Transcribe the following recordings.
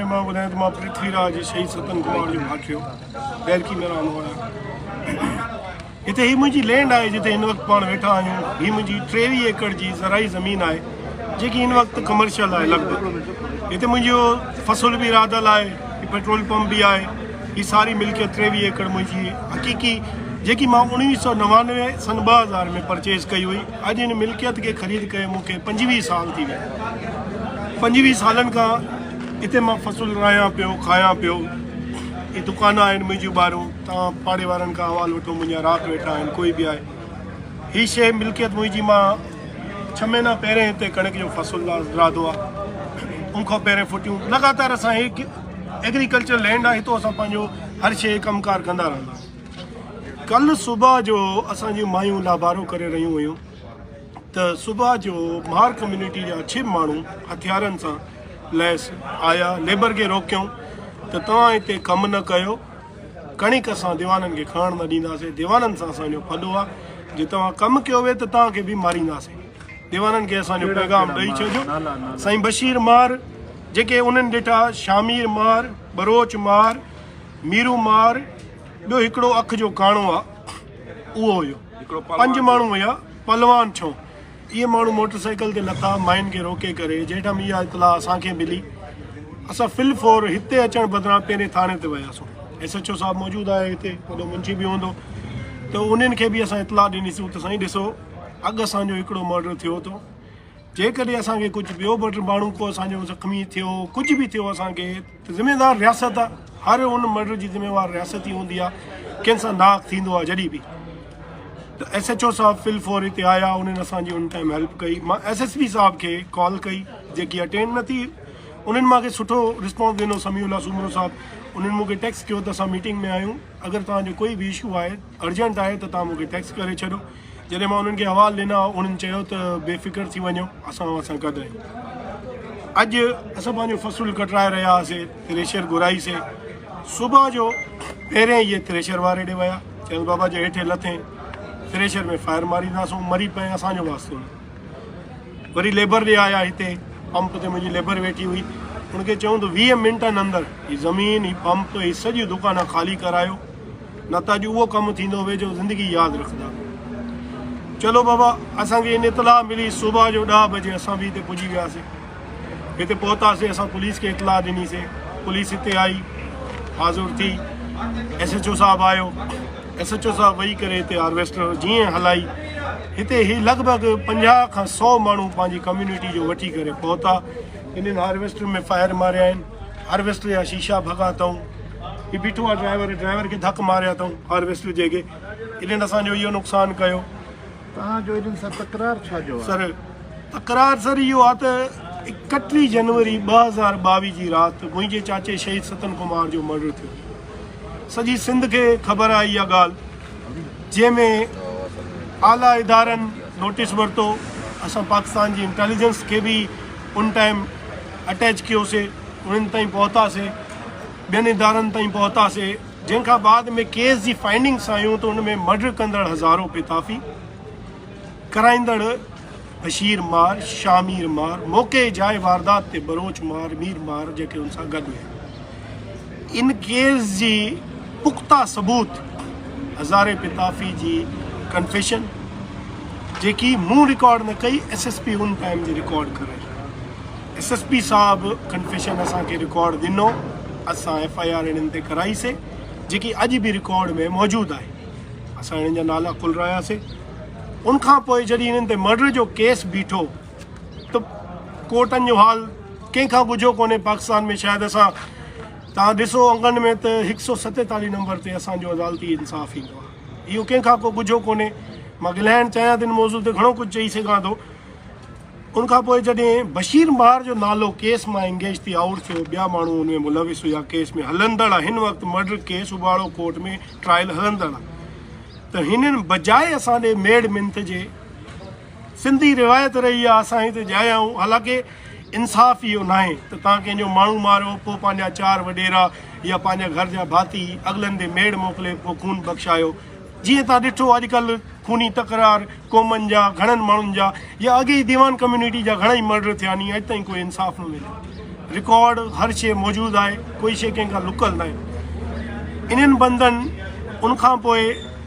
मां ॿुधायां त मां पृथ्वीराज शहीद सतन कुमार जो भाटियो बैरकी में रहंदो आहियां। हिते ही मुंहिंजी लैंड आहे जिते हिन वक़्तु पाण वेठा आहियूं। ही मुंहिंजी 23 एकड़ जी ज़राई ज़मीन आहे जेकी हिन वक़्तु कमर्शियल आहे लॻभॻि। हिते मुंहिंजो फ़सुल बि राधल आहे, पेट्रोल पंप भी आहे। ही सारी मिल्कियत 23 एकड़ मुंहिंजी हक़ीक़ी जेकी मां 1999 सन 2000 में परचेज़ कई हुई। अॼु हिन मिल्कियत खे ख़रीद कये मूंखे 25 साल थी विया। 25 सालनि खां हिते मां फ़सुल रहियां पियो, खायां पियो। ये दुकान आहिनि मुंहिंजियूं ॿाहिरूं, तव्हां पाड़े वारनि खां अहवालु वठो, मुंहिंजा राति वेठा आहिनि, कोई बि आहे। ही शइ मिल्कियत मुंहिंजी, मां 6 महीना पहिरें हिते कणिक जो फ़सुल राधो आहे। उनखां पहिरें फुटियूं लगातार असां एग्रीकल्चर लैंड आहे, हितो असां पंहिंजो हर शइ कमकार कंदा रहंदा आहियूं। कल्ह सुबुह जो असांजी मायूं लाभारो करे रहियूं हुयूं त सुबुह जो महार कम्यूनिटी जा 6 माण्हू हथियारनि सां लैस आया, लेबर खे रोकियऊं त तव्हां हिते कमु न कयो, कणिक असां दीवाननि खे खणण न ॾींदासीं। दीवाननि सां असांजो फॾो आहे, जे तव्हां कमु कयो वे त तव्हांखे बि मारींदासीं। दीवाननि खे असांजो पैगाम ॾेई छॾियो। साईं बशीर मार जेके उन्हनि ॾिठा, शामीर मार, बरोच मार, मीरू मार, ॿियो हिकिड़ो अख जो काणो आहे उहो हुयो। 5 माण्हू हुया, पलवान 6। इहे माण्हू मोटरसाइकिल ते लथा, माइन खे रोके करे। जेठम इहा इतला असांखे मिली, असां फिल फोर हिते अचण बदिरां पहिरें थाणे ते वियासीं। SHO साहिबु मौजूदु आहे हिते, वॾो मुंशी बि हूंदो, त उन्हनि खे बि असां इतला ॾिनीसीं त साईं ॾिसो अॻु असांजो हिकिड़ो मर्डर थियो थो। जेकॾहिं असांखे कुझु ॿियो मर्डर माण्हू को असांजो ज़ख़्मी थियो, कुझु बि थियो असांखे, त ज़िम्मेदार रियासत आहे। हर उन मर्डर जी ज़िम्मेवार रियासत ई हूंदी आहे, कंहिंसां नाक़ थींदो आहे जॾहिं बि। त SHO साहिबु फिल फोर हिते आया, उन्हनि असांजी उन टाइम हेल्प कई। मां SSP साहिब खे कॉल कई, जेकी अटेंड न थी। उन्हनि मूंखे सुठो रिस्पॉन्स ॾिनो। समीउल्ला सूमरो साहिबु उन्हनि मूंखे टेक्स्ट कयो त असां मीटिंग में आहियूं, अगरि तव्हांजो कोई बि इशू आहे, अर्जेंट आहे, त तव्हां मूंखे टेक्स्ट करे छॾो। जॾहिं मां उन्हनि खे हवालु ॾिना, उन्हनि चयो त बेफ़िक्र थी वञो, असां गॾु आहियूं। अॼु असां पंहिंजो फ़सुल कटराए रहिया हुआसीं, थ्रेशर घुराईसीं। सुबुह जो पहिरें इहे थ्रेशर वारे ॾे विया, चयनि बाबा जे हेठि लथे, थ्रेशर में फायर मारींदासूं, मरी पए, असांजो वास्तो न। वरी लेबर ॾे आया, हिते पंप ते मुंहिंजी लेबर वेठी हुई। उनखे चऊं त 20 मिंटनि अंदरि हीअ ज़मीन, हीअ पंप, हीअ सॼियूं दुकान ख़ाली करायो, न त अॼु उहो कमु थींदो वेझो ज़िंदगी यादि रखंदा। चलो बाबा, असांखे इन इतलाह मिली। सुबुह जो 10 बजे असां बि हिते पुॼी वियासीं। हिते पहुतासीं, असां पुलिस खे इतलाह ॾिनीसीं। पुलिस हिते आई, हाज़ुर थी। SHO साहिबु आयो। SHO साहिबु वेही करे हिते हार्वेस्टर जीअं हलाई, हिते ही लॻभॻि 50 खां 100 माण्हू पंहिंजी कम्यूनिटी जो वठी करे पहुता। इन्हनि हार्वेस्टर में फायर मारिया आहिनि, हार्वेस्टर जा शीशा भॻा अथऊं। हीउ बीठो आहे ड्राइवर खे धक मारिया अथऊं हार्वेस्टर जेके। इन्हनि असांजो इहो नुक़सानु कयो। तव्हांजो इन्हनि सां तकरार छा जो सर? तकरार सर इहो आहे त 31 जनवरी 2022 जी राति मुंहिंजे चाचे शहीद सतन कुमार जो मर्डर थियो। सॼी सिंध खे ख़बर आहे इहा ॻाल्हि, जंहिंमें आला इदारनि नोटिस वरितो। असां पाकिस्तान जी इंटेलिजेंस खे बि उन टाइम अटैच कयोसीं, उन्हनि ताईं पहुतासीं, ॿियनि इदारनि ताईं पहुतासीं। जंहिंखां बाद में केस जी फाइंडिंग्स आयूं त उन में मर्डर कंदड़ हज़ारो पिताफ़ी, कराईंदड़ बशीर मार, शामीर मार, मौक़े जाइ वारदात ते बरोच मार, मीर मार, जेके उन सां गॾु हुआ। इन केस जी पुख्ता सबूत हज़ारे पिताफ़ी जी कन्फेशन, जेकी मूं रिकॉर्ड न कई, SSP उन टाइम जी रिकॉर्ड करे। SSP साहिबु कन्फेशन असांखे रिकॉर्ड ॾिनो। असां FIR इन्हनि ते कराईसीं, जेकी अॼु बि रिकॉर्ड में मौजूदु आहे। असां इन्हनि जा नाला खुलरायासीं। उनखां पोइ जॾहिं इन्हनि ते मर्डर जो केस बीठो त कोर्टनि जो हाल कंहिंखां ॿुधो कोन्हे पाकिस्तान में। शायदि असां, तव्हां ॾिसो अंगनि में त 147 नंबर ते असांजो अदालती इंसाफ़ ईंदो आहे। इहो कंहिंखां को ॿुधो कोन्हे। मां ॻाल्हाइणु चाहियां त इन मौज़ूअ ते घणो कुझु चई सघां थो। उनखां पोइ जॾहिं बशीर मार जो नालो केस मां इंगेज थी आउट थियो, ॿिया माण्हू हुन में मुलविस हुआ, केस में हलंदड़ आहे। हिन वक़्तु मर्डर केस उबाड़ो कोर्ट में ट्रायल हलंदड़ आहे। त हिननि बजाए असांजे मेड़ मिंथ जे, सिंधी रिवायत रही आहे असां हिते जाया आहियूं। हालांकि इंसाफ़ इहो न आहे त तव्हां कंहिंजो माण्हू मारियो, पोइ पंहिंजा 4 वॾेरा या पंहिंजा घर जा भाती अगलनि ते मेड़ मोकिले पोइ खून बख़्शायो। जीअं तव्हां ॾिठो अॼुकल्ह खूनी तकरार क़ौमनि जा, घणनि माण्हुनि जा, या अॻे ई दीवान कम्यूनिटी जा घणेई मर्डर थिया आहिनि, अॼु ताईं कोई इंसाफ़ न मिले। रिकॉर्ड हर शइ मौजूदु आहे, कोई शइ कंहिंखां लुकल न आहे। इन्हनि बंदनि उनखां पोइ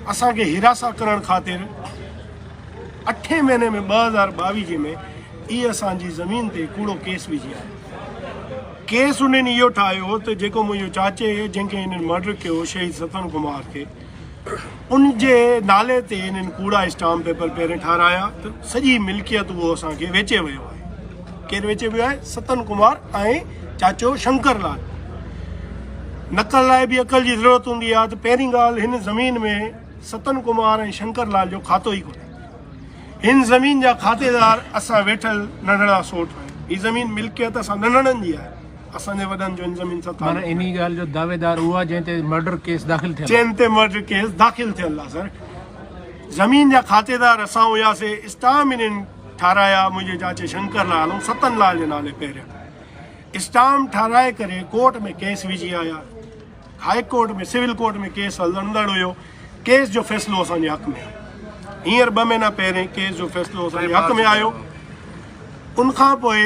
असांखे हिरासा करण ख़ातिर 8 महीने में 2022 में इहा असांजी ज़मीन ते कूड़ो केस विझी आहे। केस उन्हनि इहो ठाहियो त जेको मुंहिंजो चाचे जंहिंखे हिननि मर्डर कयो शहीद सतन कुमार खे, उन जे नाले ते हिननि कूड़ा स्टाम्प पेपर पहिरें ठाराया त सॼी मिल्कियत उहो असांखे वेचे वियो आहे। केरु वेचे वियो आहे? सतन कुमार ऐं चाचो शंकर लाल। नकल लाइ बि अकल जी ज़रूरत हूंदी आहे त पहिरीं ॻाल्हि हिन ज़मीन में सतन कुमार ऐं शंकर लाल जो खातो ई कोन्हे। हिन ज़मीन जा खातेदार असां वेठल नंढड़ा सोठ आहियूं। हीअ ज़मीन मिल्कियत असां नंढड़नि जी आहे, असांजे वॾनि जो हिन ज़मीन सां माना इन ॻाल्हि जो दावेदार उहा जंहिं ते मर्डर केस दाख़िल थियल जंहिं ते मर्डर केस दाख़िल थियल आहे। सर, ज़मीन जा खातेदार असां हुयासीं। स्टाम्प इन्हनि ठाराया मुंहिंजे चाचे शंकर लाल ऐं सतन लाल जे नाले पहिरियों। स्टाम्प ठाराए करे कोर्ट में केस विझी आया। हाई कोर्ट में सिविल कोर्ट में केस हलंदड़ हुयो। केस जो फ़ैसिलो असांजे हक़ में आयो। हींअर 2 महीना पहिरें केस जो फ़ैसिलो असांजे हक़ में आयो। उनखां पोइ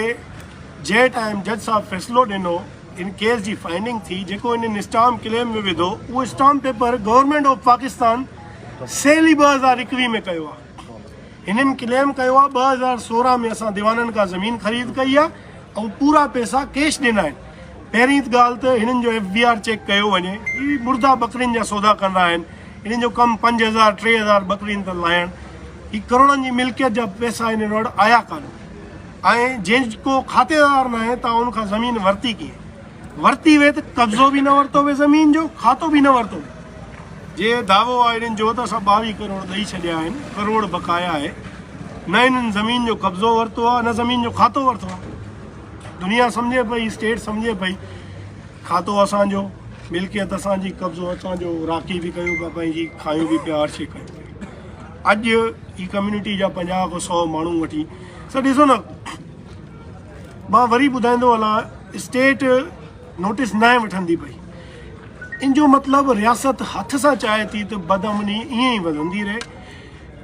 जंहिं टाइम जज साहब फ़ैसिलो ॾिनो, इन केस जी फाइंडिंग थी, जेको इन्हनि स्टाम्प क्लेम में विधो उहो stamp paper government of Pakistan sale 2021 में कयो आहे। हिननि क्लेम कयो आहे 2016 में असां दीवाननि खां ज़मीन ख़रीद कई आहे ऐं पूरा पैसा कैश ॾिना आहिनि। पहिरीं ॻाल्हि त हिननि जो FBR चेक कयो वञे। ही मुर्दा बकरियुनि जा सौदा कंदा आहिनि। हिननि जो कमु 5000 3000 बकरियुनि ते लाहिण। ही करोड़नि जी मिल्कियत जा पैसा हिननि वटि आया कान। ऐं जेको खातेदार न आहे तव्हां उनखां ज़मीन वरिती कीअं? वरिती वे त कब्ज़ो बि न वरितो वे, ज़मीन जो खातो बि न वरितो वे। जे दावो आहे हिननि जो त असां 22 करोड़ ॾेई छॾिया आहिनि, करोड़ बकाया आहे। न हिननि ज़मीन जो कब्ज़ो वरितो आहे, न ज़मीन जो खातो वरितो आहे। दुनिया सम्झे पई, स्टेट सम्झे पई खातो असांजो, मिल्कियत असांजी, कब्ज़ो असांजो, राखी बि कयूं पिया पंहिंजी, खायूं बि पिया, हर शइ कयूं पिया। अॼु ही कम्यूनिटी जा 50 खां 100 माण्हू वठी सर ॾिसो न, मां वरी ॿुधाईंदो हलां, स्टेट नोटिस न आहे वठंदी पई। इन जो मतिलबु रियासत हथ सां चाहे थी त बदअमनी ईअं ई वधंदी रहे।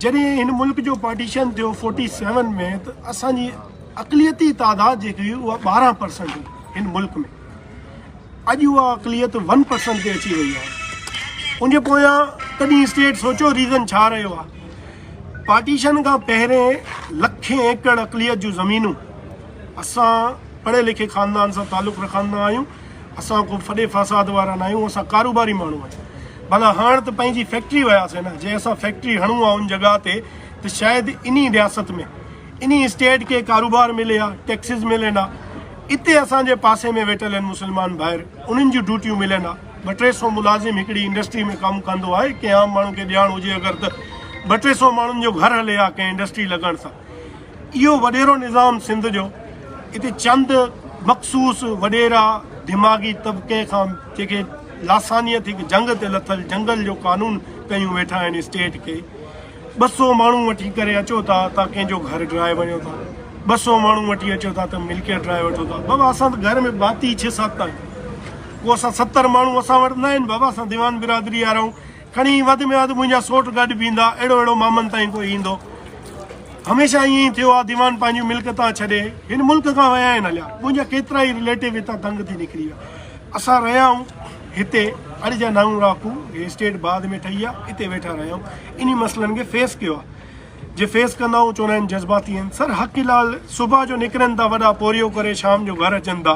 जॾहिं हिन मुल्क जो पार्टीशन थियो 47 में, त असांजी अक़लियती तादाद जेकी हुई उहा 12% हुई हिन मुल्क में। अॼु उहा अक़लियत 1% ते अची वई आहे। उनजे पोयां तॾहिं स्टेट सोचो रीज़न छा रहियो आहे? पार्टीशन खां पहिरें लखें एकड़ अक़लियत जूं ज़मीनूं असां पढ़े लिखे ख़ानदान सां तालुक़ रखंदा आहियूं। असां को फॾे फ़साद वारा न आहियूं, असां कारोबारी माण्हू आहियूं। भला हाणे त पंहिंजी फैक्ट्री वियासीं न, जे असां फैक्ट्री हणूं आहे उन जॻह ते, त शायदि इन्ही रियासत में इन्ही स्टेट खे कारोबार मिले हा, टैक्सिस मिलनि हा। इते असांजे पासे में वेठल आहिनि मुस्लमान ॿाहिरि, उन्हनि जूं ड्यूटियूं मिलनि हा। 200-300 मुलाज़िम हिकिड़ी इंडस्ट्री में कमु कंदो आहे। कंहिं आम माण्हू खे ॼाण हुजे अगरि त 200-300 माण्हुनि जो घर हले हा कंहिं इंडस्ट्री लॻण सां। इहो वॾेरो निज़ाम सिंध जो। हिते चंद मख़सूस वॾेरा दिमाग़ी तबिके खां जेके लासानियत हिकु जंग ते लथल जंगल जो कानून कयूं वेठा आहिनि स्टेट खे। 200 माण्हू वठी करे अचो था, तव्हां कंहिंजो घर ड्राए वञो था। 200 माण्हू वठी अचो था त मिल्कियत ड्राए वठो था। बाबा असां त घर में बाती 6-7 आहियूं। पोइ असां 70 माण्हू असां वटि न आहिनि बाबा, असां दीवान बिरादरी वारा आहियूं। खणी वधि में वधि मुंहिंजा सोट गॾु बीहंदा, अहिड़ो मामनि ताईं कोई ईंदो। हमेशह ईअं ई थियो आहे, दीवान पंहिंजूं मिल्कियतां छॾे हिन मुल्क खां विया आहिनि हलिया। मुंहिंजा केतिरा ई रिलेटिव हितां तंग थी निकिरी विया। असां रहिया आहियूं हिते, अॼु जा 9 राखूं, हे स्टेट बाद में ठही आहे, हिते वेठा रहिया आहियूं। इन मसइलनि खे फेस कयो आहे। जे फेस कंदा आहियूं चवंदा आहिनि जज़्बाती आहिनि। सर हक़ीलाल सुबुह जो निकिरनि था वॾा पोरियो करे, शाम जो घर अचनि था।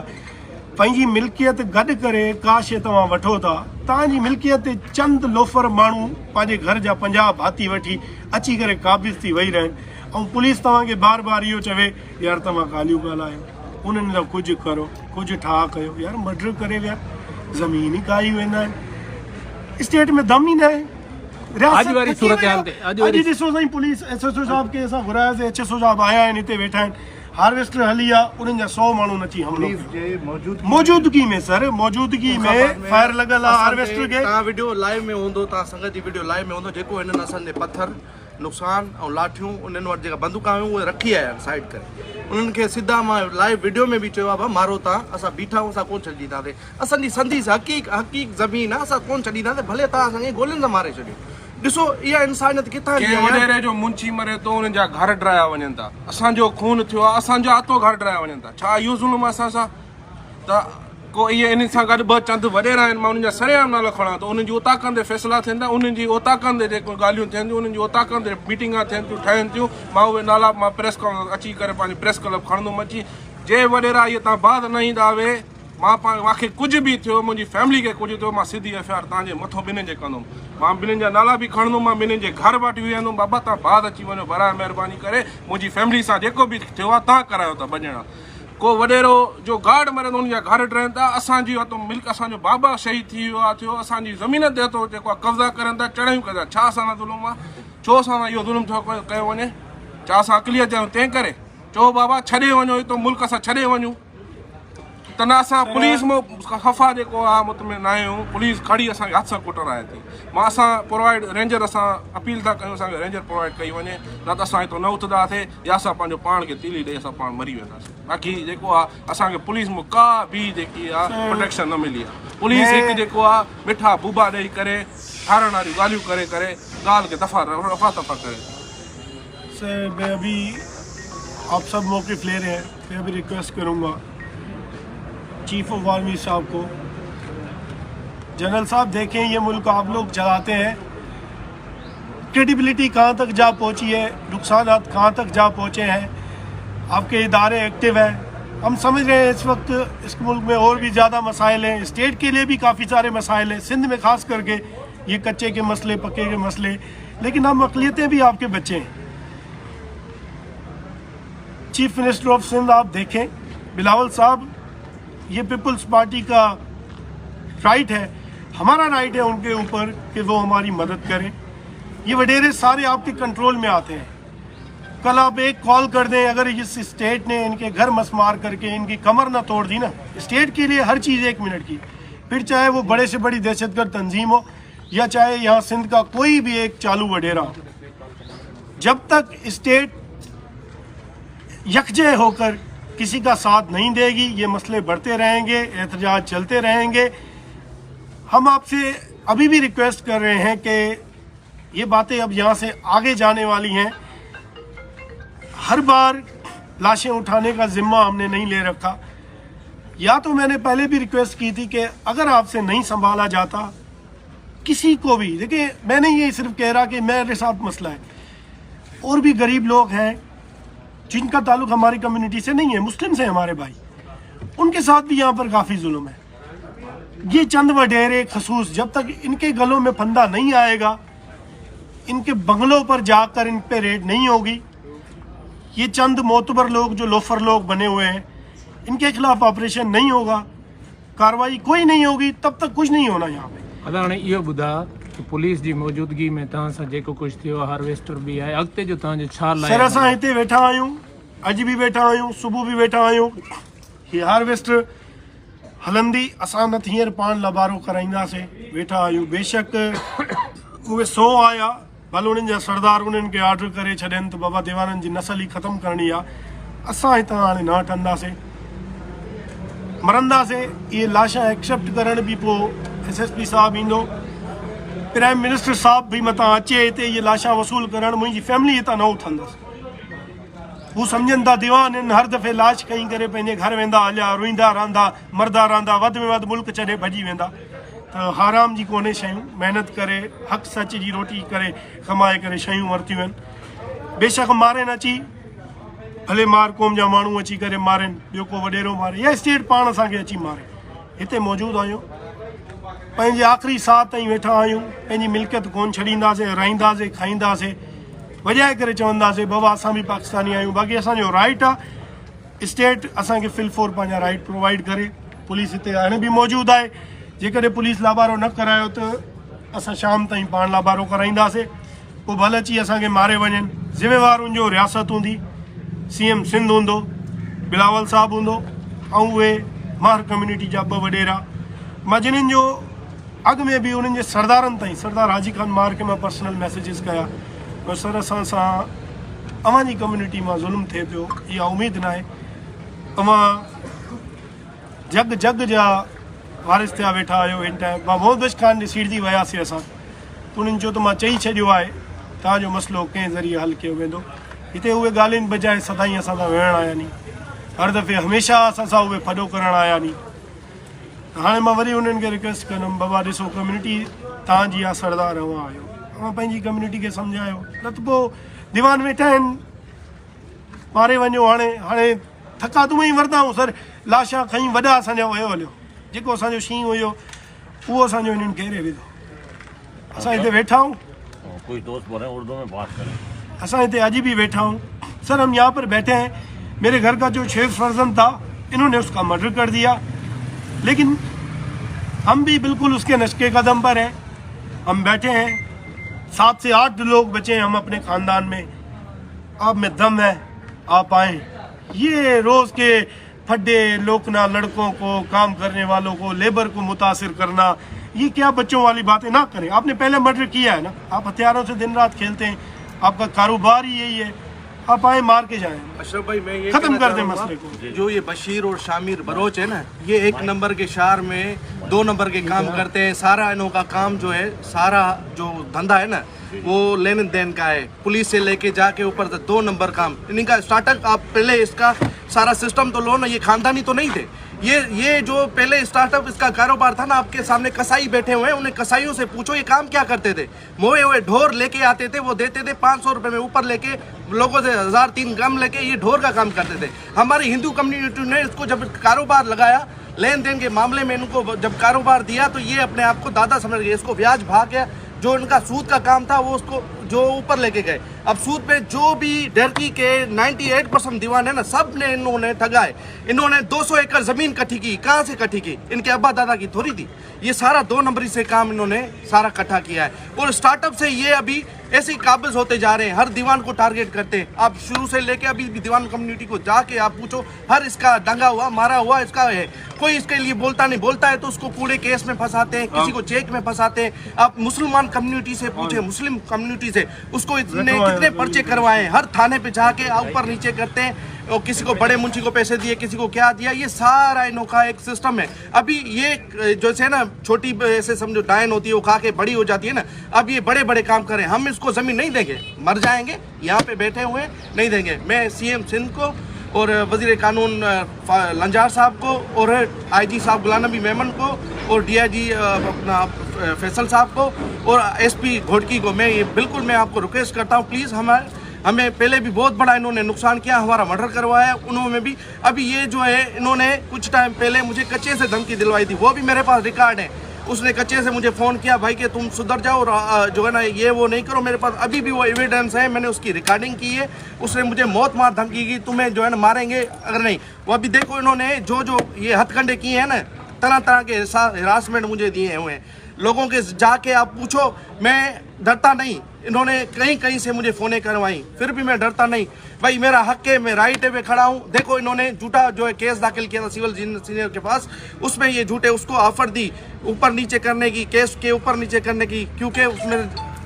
पंहिंजी मिल्कियत गॾु करे का शइ तव्हां वठो था, तव्हांजी मिल्कियत ते चंद लोफर माण्हू पंहिंजे घर जा 50 भाती वठी अची करे क़ाबिज़ थी वेही रहनि। ऐं पुलिस तव्हांखे बार बार इहो चवे यार तव्हां ॻाल्हियूं ॻाल्हायो, उन्हनि लाइ कुझु करो, कुझु ठाह कयो। यार मर्डर करे विया, ज़मीन ई काई वेंदा आहिनि। स्टेट में दम ई न आहे। अॼु ॾिसो साईं, पुलिस SSO साहिब खे असां घुरायासीं, HSO साहिब आया आहिनि, हिते वेठा आहिनि। हार्वेस्टर हली आहे, उन्हनि जा 100 माण्हू अची हमलो मौजूदगी में। सर मौजूदगी में फायर लॻल आहे हार्वेस्टर खे। तव्हां वीडियो लाइव में हूंदो, तव्हां संगत जी वीडियो लाइव में हूंदो। जेको हिननि असांजे पत्थर नुक़सान ऐं लाठियूं, उन्हनि वटि जेका बंदूकां हुयूं उहे रखी आया आहिनि साइड करे। उन्हनि खे सिधा मां लाइव वीडियो में बि चयो आहे, मारो तव्हां, असां बीठा आहियूं, असां कोन छॾींदासीं। असांजी संधी हक़ीक़ ज़मीन आहे, असां कोन छॾींदासीं, भले तव्हां असांखे गोलियुनि सां मारे छॾियो। ॾिसो इहा इंसानियत किथां जी आहे। वॾेरे जो मुंची मरे थो, उन्हनि जा घर ड्राया वञनि था। असांजो खून थियो आहे, असांजो आतो घर ड्राया वञनि था। छा इहो ज़ुल्म आहे असां सां? त को इहे इन सां गॾु ॿ चंद वॾेरा आहिनि मां उन्हनि जा सरेआम नाला खणा त उन्हनि जी उता कंदे फ़ैसिला थींदा उन्हनि जी उता कंदे जेको ॻाल्हियूं थियनि थियूं उन्हनि जी उता कंदे मीटिंगां थियनि थियूं ठहनि थियूं मां उहे नाला मां प्रेस अची करे पंहिंजी प्रेस क्लब खणंदुमि अची जे वॾेरा इहे तव्हां बाद न ईंदा वे मां मूंखे कुझु बि थियो मुंहिंजी फैमिली खे कुझु थियो मां सिधी एफ.आई.आर. तव्हांजे मथां ॿिन्हिनि जे कंदुमि मां ॿिन्हिनि जा नाला बि खणंदुमि मां ॿिन्हिनि जे घर वटि वेंदुमि बाबा तव्हां बाद अची वञो बराए महिरबानी करे मुंहिंजी फैमिली सां जेको बि थियो आहे तव्हां करायो था ॿ को वॾेरो जो गार्ड मरे उन जा घर ड्रहनि था असांजी हथों मिल्क असांजो बाबा शहीद थी वियो आहे थियो असांजी ज़मीन ते हथो जेको आहे कब्ज़ा करनि था चढ़ायूं कंदा छा असां ज़ुल्म आहे छो असां इहो ज़ुल्म थियो कयो वञे छा असां अक़लियत जा तंहिं करे चओ बाबा छॾे वञो हितो मुल्क असां छॾे वञूं त न असां पुलिस में ख़फ़ा जेको आहे मुतमिन न आहियूं पुलिस खड़ी असांखे हथ सां कुटण आहे थी मां असां प्रोवाइड रेंजर असां अपील था कयूं असांखे रेंजर प्रोवाइड कई वञे न त असां हितो न उथंदासीं या असां पंहिंजो पाण खे तीली ॾेई असां पाण मरी वेंदासीं बाक़ी जेको आहे असांखे पुलिस में का बि जेकी आहे प्रोटेक्शन न मिली आहे पुलिस हिकु जेको आहे मिठा बूबा ॾेई करे ठारण वारियूं ॻाल्हियूं करे करे ॻाल्हि खे रफ़ा दफ़ा करे सर मैं अभी आप सब मौक़िफ़ ले रहे हैं मैं अभी रिक्वेस्ट करूँगा चीफ ऑफ आर्मी साहब को जनरल साहब देखें ये मुल्क आप लोग चलाते हैं क्रेडिबिलिटी कहाँ तक जा पहुँची है नुकसान कहाँ तक जा पहुँचे हैं आपके इदारे एक्टिव हैं हम समझ रहे हैं इस वक्त इस मुल्क में और भी ज़्यादा मसाइल हैं स्टेट के लिए भी काफ़ी सारे मसाइल हैं सिंध में ख़ास करके ये कच्चे के मसले पक्के के मसले लेकिन हम अक़लियतें भी आपके बच्चे हैं चीफ मिनिस्टर ऑफ सिंध आप देखें बिलावल साहब ये पीपल्स पार्टी का राइट है हमारा राइट है उनके ऊपर कि वो हमारी मदद करें ये वडेरे सारे आपके कंट्रोल में आते हैं कल आप एक कॉल कर दें अगर इस स्टेट ने इनके घर मसमार करके इनकी कमर ना तोड़ दी ना स्टेट के लिए हर चीज़ 1 मिनट की फिर चाहे वो बड़े से बड़ी दहशतगर्द तंजीम हो या चाहे यहाँ सिंध का कोई भी एक चालू वडेरा हो जब तक स्टेट यकजे होकर किसी का साथ नहीं देगी ये मसले बढ़ते रहेंगे एहतजाज चलते रहेंगे हम आपसे अभी भी रिक्वेस्ट कर रहे हैं कि ये बातें अब यहाँ से आगे जाने वाली हैं हर बार लाशें उठाने का जिम्मा हमने नहीं ले रखा या तो मैंने पहले भी रिक्वेस्ट की थी कि अगर आपसे नहीं संभाला जाता किसी को भी देखिए मैंने ये सिर्फ कह रहा कि मेरे साथ मसला है और भी गरीब लोग हैं जिनका ताल्लुक हमारी कम्युनिटी से नहीं है मुस्लिम से हमारे भाई उनके साथ भी यहाँ पर काफ़ी जुल्म है ये चंद वडेरे खसूस जब तक इनके गलों में फंदा नहीं आएगा इनके बंगलों पर जाकर इन पे रेड नहीं होगी ये चंद मोतबर लोग जो लोफर लोग बने हुए हैं इनके खिलाफ ऑपरेशन नहीं होगा कार्रवाई कोई नहीं होगी तब तक कुछ नहीं होना यहाँ पे अदा हाणे इहो ॿुधा कि पुलिस जी मौजूदगी में तव्हां सां जेको कुझु थियो हार्वेस्टर बि आहे अॻिते जो तव्हांजो छा लाइ सर असां हिते वेठा आहियूं अॼु बि वेठा आहियूं सुबुह बि वेठा आहियूं हीअ हार्वेस्टर हलंदी असां न हींअर पाण लबारो कराईंदासीं वेठा आहियूं बेशक उहे 100 आया भले उन्हनि जा सरदार उन्हनि खे ऑर्डर करे छॾनि त बाबा देवानंद जी नसल ई ख़तमु करणी आहे असां हितां हाणे न हटंदासीं मरंदासीं इहे लाशां एक्सेप्ट करण बि पोइ SSP साहब ईंदो प्राइम मिनिस्टर साहब भी मतां अचे हिते ये लाशा वसूल करण मुंहिंजी फैमिली हितां न उथंदसि हू सम्झनि था दीवान आहिनि हर दफ़े लाश खई करे पंहिंजे घर वेंदा हलिया रोईंदा रहंदा मरदा रहंदा वधि में वधि मुल्क छॾे भॼी वेंदा त हाराम जी कोन्हे शयूं महिनत करे हक़ सच जी रोटी करे कमाए करे शयूं वरितियूं आहिनि बेशक मारनि अची भले मार क़ौम जा माण्हू अची करे मारनि ॿियो को वॾेरो मारे या स्टेट पाण असांखे अची मारे हिते मौजूदु आहियूं पंहिंजे आख़िरी साह ताईं वेठा आहियूं पंहिंजी मिल्कियत कोन छॾींदासीं रहंदासीं खाईंदासीं वॼाए करे चवंदासीं बाबा असां बि पाकिस्तानी आहियूं बाक़ी असांजो राइट आहे स्टेट असांखे फिलफोर पंहिंजा राइट प्रोवाइड करे पुलिस हिते हाणे बि मौजूदु आहे जेकॾहिं पुलिस लाबारो न करायो त असां शाम ताईं पाण लाबारो कराईंदासीं पोइ भले अची असांखे मारे वञनि ज़िम्मेवार उनजो रियासत हूंदी CM सिंध हूंदो बिलावल साहब हूंदो ऐं उहे मार कम्युनिटी जा 2 वॾेरा मां जिन्हनि जो अॻु में बि उन्हनि जे सरदारनि ताईं सरदार हाजी खान मार खे मां पर्सनल मैसेजिस कया सर असां सां अव्हांजी कम्युनिटी मां ज़ुल्म थिए पियो इहा उमेदु न आहे अव्हां जग जग जा वारिस थिया वेठा आहियो हिन टाइम मां मोहम्मद ख़ान ॾे सीड़जी वियासीं असां उन्हनि चयो त मां चई छॾियो आहे तव्हांजो मसइलो कंहिं ज़रिए हल कयो वेंदो हिते उहे ॻाल्हियुनि बजाए सदाईं असां सां विहणु आया नी हर दफ़े हमेशह असां सां उहे फॾो करणु आया नी हाणे मां वरी उन्हनि खे रिक्वेस्ट कंदुमि बाबा ॾिसो कम्यूनिटी तव्हांजी आहे सरदार हवा आहियो तव्हां पंहिंजी कम्यूनिटी खे सम्झायो न त पोइ दीवान वेठा आहिनि मारे वञो हाणे थका तूं ई वरिताऊं सर लाशा खईं वॾा असांजा वयो हलियो जेको असांजो शींहुं हुयो उहो असांजो इन्हनि घेरे विधो असां हिते वेठा आहियूं कोई दोस्त बोले उर्दू में बात करें असां हिते अॼु भी बैठा हूँ सर हम यहाँ पर बैठे हैं मेरे घर का जो 6 फर्जंद था इन्होंने उसका मर्डर कर दिया लेकिन हम भी बिल्कुल उसके नक्शे कदम पर हैं हम बैठे हैं 7 से 8 लोग बचे हैं हम अपने ख़ानदान में आप में दम है आप आएँ ये रोज़ के फड्डे लोकना लड़कों को काम करने वालों को लेबर को मुतासिर करना ये क्या बच्चों वाली बातें ना करें आपने पहले मर्डर किया है ना आप हथियारों से दिन रात खेलते हैं आपका कारोबार ही यही है आप आए मार के जाएं अशरफ भाई मैं ये खत्म कहना कर दें चाहूंगा, मसले को जो ये बशीर और शामिर बरोच है ना ये 1 नंबर के शहर में 2 नंबर के काम करते हैं सारा इन्हों का काम जो है सारा जो धंधा है ना वो लेन देन का है पुलिस से लेके जाके ऊपर तक 2 नंबर काम इनका स्टार्टअप आप पहले इसका सारा सिस्टम तो लो ना ये खानदानी तो नहीं थे ये जो पहले स्टार्टअप इसका कारोबार था ना आपके सामने कसाई बैठे हुए हैं उन्हें कसाईयों से पूछो ये काम क्या करते थे मोए हुए ढोर लेके आते थे वो देते थे 500 रुपए में ऊपर लेके लोगों से 1000-3 कम लेके ये ढोर का काम करते थे हमारी हिंदू कम्युनिटी ने इसको जब कारोबार लगाया लेन देन के मामले में इनको जब कारोबार दिया तो ये अपने आप को दादा समझ गए इसको ब्याज भाग गया जो इनका सूद का काम था वो उसको जो ऊपर लेके गए अब सूद पे जो भी डरकी के 98% दीवान है ना सब ने इन्होंने ठगाए इन्होंने 200 एकड़ जमीन इकट्ठी की कहाँ से इकट्ठी की इनके अब्बा दादा की थोड़ी थी ये सारा 2 नंबरी से काम इन्होंने सारा इकट्ठा किया है और स्टार्टअप से ये अभी ऐसे ही काबिज होते जा रहे हैं हर दीवान को टारगेट करते हैं आप शुरू से लेके अभी भी दीवान कम्युनिटी को जाके आप पूछो हर इसका दंगा हुआ मारा हुआ इसका है कोई इसके लिए बोलता है तो उसको कूड़े केस में फंसाते हैं किसी को चेक में फंसाते हैं आप मुसलमान कम्युनिटी से पूछे मुस्लिम कम्युनिटी से उसको इतने कितने पर्चे करवाए हर थाने पे जाके ऊपर नीचे करते हैं और किसी को बड़े मुंशी को पैसे दिए किसी को क्या दिया ये सारा इनों का एक सिस्टम है अभी ये जैसे ना छोटी ऐसे समझो डायन होती है वो खा के बड़ी हो जाती है ना अब ये बड़े बड़े काम करें हम इसको जमीन नहीं देंगे मर जाएंगे यहाँ पे बैठे हुए नहीं देंगे मैं सीएम सिंध को और वजीर कानून लंजार साहब को और IG साहब गुलाम नबी मेमन को और DIG अपना फैसल साहब को और SP घोड़की को मैं ये बिल्कुल मैं आपको रिक्वेस्ट करता हूँ प्लीज़ हमें पहले भी बहुत बड़ा इन्होंने नुकसान किया हमारा मर्डर करवाया उन्होंने भी अभी ये जो है इन्होंने कुछ टाइम पहले मुझे कच्चे से धमकी दिलवाई थी वो भी मेरे पास रिकॉर्ड है उसने कच्चे से मुझे फ़ोन किया भाई कि तुम सुधर जाओ और जो है ना ये वो नहीं करो मेरे पास अभी भी वो एविडेंस है मैंने उसकी रिकॉर्डिंग की है उसने मुझे मौत मार धमकी की तुम्हें जो है ना मारेंगे अगर नहीं वो अभी देखो इन्होंने जो ये हथकंडे किए हैं ना तरह तरह के हरासमेंट मुझे दिए हुए हैं लोगों के जाके आप पूछो मैं डरता नहीं इन्होंने कहीं से मुझे फ़ोनें करवाई फिर भी मैं डरता नहीं भाई मेरा हक है मैं राइट पे खड़ा हूँ देखो इन्होंने झूठा जो है केस दाखिल किया था सिविल इंजीनियर के पास उसमें ये झूठे उसको ऑफर दी ऊपर नीचे करने की केस के ऊपर नीचे करने की क्योंकि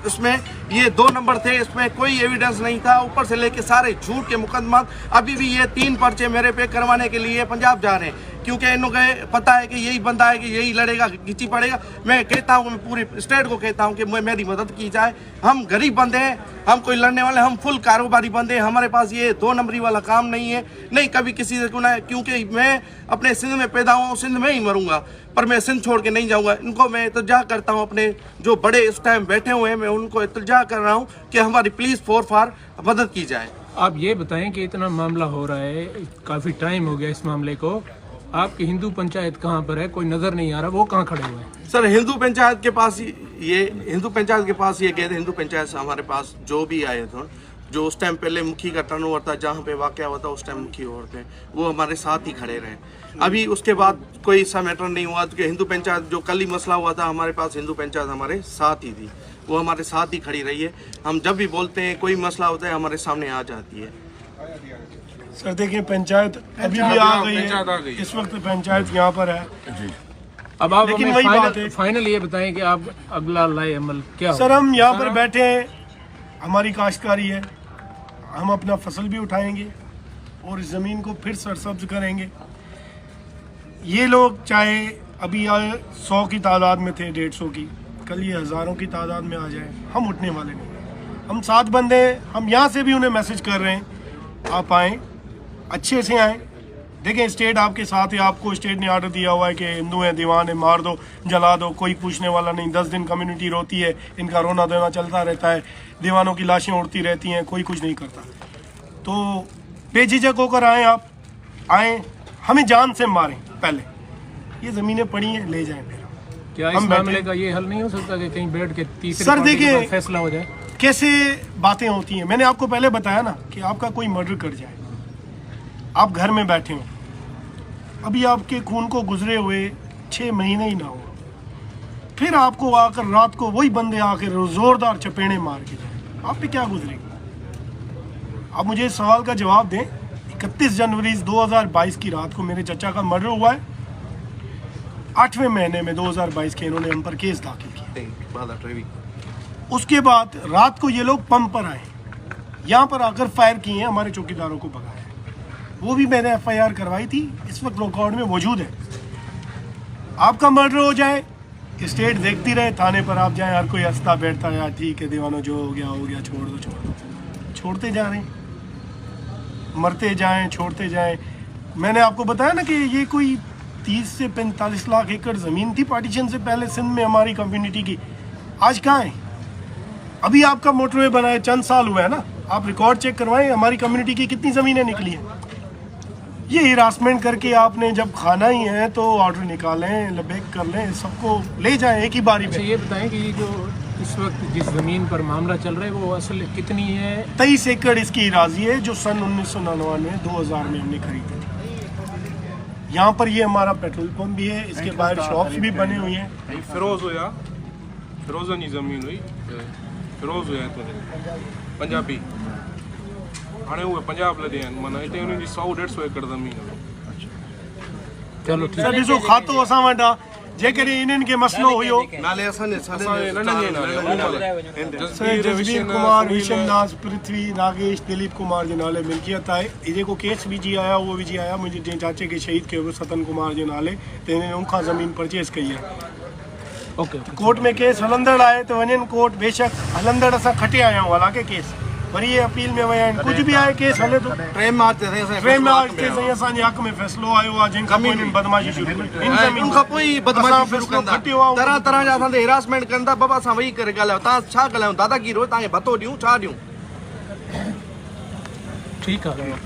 उसमें ये 2 नंबर थे इसमें कोई एविडेंस नहीं था ऊपर से लेके सारे झूठ के मुकदमा अभी भी ये 3 पर्चे मेरे पे करवाने के लिए पंजाब जा रहे हैं क्योंकि इन्हों को पता है कि यही बंदा है कि यही लड़ेगा खींची पड़ेगा मैं कहता हूँ मैं पूरी स्टेट को कहता हूँ कि मेरी मदद की जाए हम गरीब बंदे हैं हम कोई लड़ने वाले हम फुल कारोबारी बंदे हैं हमारे पास ये 2 नंबरी वाला काम नहीं है नहीं कभी किसी से गुना है क्योंकि मैं अपने सिंध में पैदा हुआ हूँ सिंध में ही मरूंगा पर मैं सिंध छोड़ के नहीं जाऊंगा इनको मैं इल्तिजा करता हूँ अपने जो बड़े इस टाइम बैठे हुए हैं मैं उनको इल्तिजा कर रहा हूँ कि हमारी प्लीज़ फॉर मदद की जाए आप ये बताएं कि इतना मामला हो रहा है काफ़ी टाइम हो गया इस मामले को आपकी हिंदू पंचायत कहाँ पर है कोई नज़र नहीं आ रहा वो कहाँ खड़े हुए हैं सर हिंदू पंचायत के पास ये गए थे हिंदू पंचायत से हमारे पास जो भी आए थे जो उस टाइम पहले मुखी का टर्नओवर था जहाँ पे वाकया हुआ था उस टाइम मुखी और थे वो हमारे साथ ही खड़े रहे अभी उसके बाद कोई ऐसा मैटर नहीं हुआ क्योंकि हिंदू पंचायत जो कल ही मसला हुआ था हमारे पास हिंदू पंचायत हमारे साथ ही थी वो हमारे साथ ही खड़ी रही है हम जब भी बोलते हैं कोई मसला होता है हमारे सामने आ जाती है सर देखिए पंचायत अभी भी आ गई है इस वक्त पंचायत यहाँ पर है अब आप लेकिन वही बात है फाइनल ये बताएं कि आप अगला लाए अमल क्या सर हम यहाँ पर बैठे हैं हमारी काश्तकारी है हम अपना फसल भी उठाएंगे और इस ज़मीन को फिर सरसब्ज करेंगे ये लोग चाहे अभी 100 की तादाद में थे 150 की कल ये हज़ारों की तादाद में आ जाए हम उठने वाले नहीं हम 7 बंदे हैं हम यहाँ से भी उन्हें मैसेज कर रहे हैं आप आएँ अच्छे से आएँ देखें स्टेट आपके साथ है, आपको स्टेट ने ऑर्डर दिया हुआ है कि हिंदू हैं, दीवान है, मार दो, जला दो, कोई पूछने वाला नहीं। 10 दिन कम्युनिटी रोती है, इनका रोना धोना चलता रहता है, दीवानों की लाशें उड़ती रहती हैं, कोई कुछ नहीं करता। तो बेझिझक होकर आए, हमें जान से मारें पहले, ये ज़मीनें पड़ी हैं, ले जाएं फिर। क्या इस मामले का ये हल नहीं हो सकता कि कहीं बैठ के तीसरे सर पार्टी के देखिए, पास फैसला हो जाए? कैसे बातें होती हैं, मैंने आपको पहले बताया ना कि आपका कोई मर्डर कर जाए, आप घर में बैठे हो, अभी आपके खून को गुजरे हुए 6 महीने ही ना हो, फिर आपको आकर रात को वही बंदे आकर जोरदार चपेड़े मार के जाए, आप पे क्या गुजरेगी? आप मुझे इस सवाल का जवाब दें। 31 जनवरी 2022 की रात को मेरे चचा का मर्डर हुआ है। 8वें महीने में 2022 के इन्होंने हम पर केस दाखिल किया। उसके बाद रात को ये लोग पंप पर आए, यहाँ पर आकर फायर किए हैं, हमारे चौकीदारों को भगाया। वो भी मैंने FIR करवाई थी, इस वक्त रिकॉर्ड में मौजूद है। आपका मर्डर हो जाए, स्टेट देखती रहे, थाने पर आप जाएं, हर कोई हंसता बैठता है, यार ठीक है दीवानों, जो हो गया, छोड़ दो। छोड़ते जा रहे हैं, मरते जाएं, छोड़ते जाएं। मैंने आपको बताया ना कि ये कोई 30 से 45 लाख एकड़ ज़मीन थी पार्टीशन से पहले सिंध में हमारी कम्युनिटी की, आज कहाँ है? अभी आपका मोटरवे बना है, चंद साल हुआ है ना, आप रिकॉर्ड चेक करवाएं, हमारी कम्युनिटी की कितनी ज़मीनें निकली हैं। ये हिरासमेंट करके आपने जब खाना ही है तो ऑर्डर निकालें, लबेक कर लें, सबको ले जाएं एक ही बारी अच्छा में। ये बताएं कि ये जो इस वक्त जिस ज़मीन पर मामला चल रहा है वो असल कितनी है? 23 एकड़ इसकी राजी है, जो सन 1999 2000 में हमने खरीदी थी। यहाँ पर ये हमारा पेट्रोल पंप भी है, इसके बाहर शॉप्स भी बने हुए हैं। फिरोज हुया, फिरोजन जी ज़मीन हुई, फिरोज हुया तो पंजाबी, हाणे उहे पंजाब लॾे आहिनि, माना हिते उन्हनि जी 100-150 एकड़ ज़मीन आहे। चलो ठीक सर ॾिसो, खातो असां वटि आहे, जेकॾहिं इन्हनि खे मसइलो हुयो, नाले असांजे असांजे नंढनि जे नाले सर जसवीर कुमार, विशन दास, पृथ्वी, नागेश, दिलीप कुमार जे नाले मिल्कियत आहे। ये जेको केस विझी आया उहो विझी आया मुंहिंजे जंहिं चाचे खे शहीद कयो हुयो सतन कुमार जे नाले, त हिननि उनखां ज़मीन परचेस कई आहे। ओके कोर्ट में केस हलंदड़ आहे त वञनि कोर्ट, बेशक हलंदड़ असां खटे आया आहियूं, हालांकि केस वरी ये अपील में विया आहिनि, कुझु बि आहे केस हले थो। 3 मार्च ते साईं असांजे हक़ में फ़ैसिलो आयो आहे, जंहिं खां पोइ हिननि बदमाशी शुरू कई। उनखां पोइ बदमाशी शुरू कंदा, तरह तरह जा असांखे हिरासमेंट कंदा। बाबा असां वेही करे ॻाल्हायो, तव्हां छा ॻाल्हायूं, दादागिरी हो, तव्हांखे भतो ॾियूं, छा ॾियूं? ठीक है।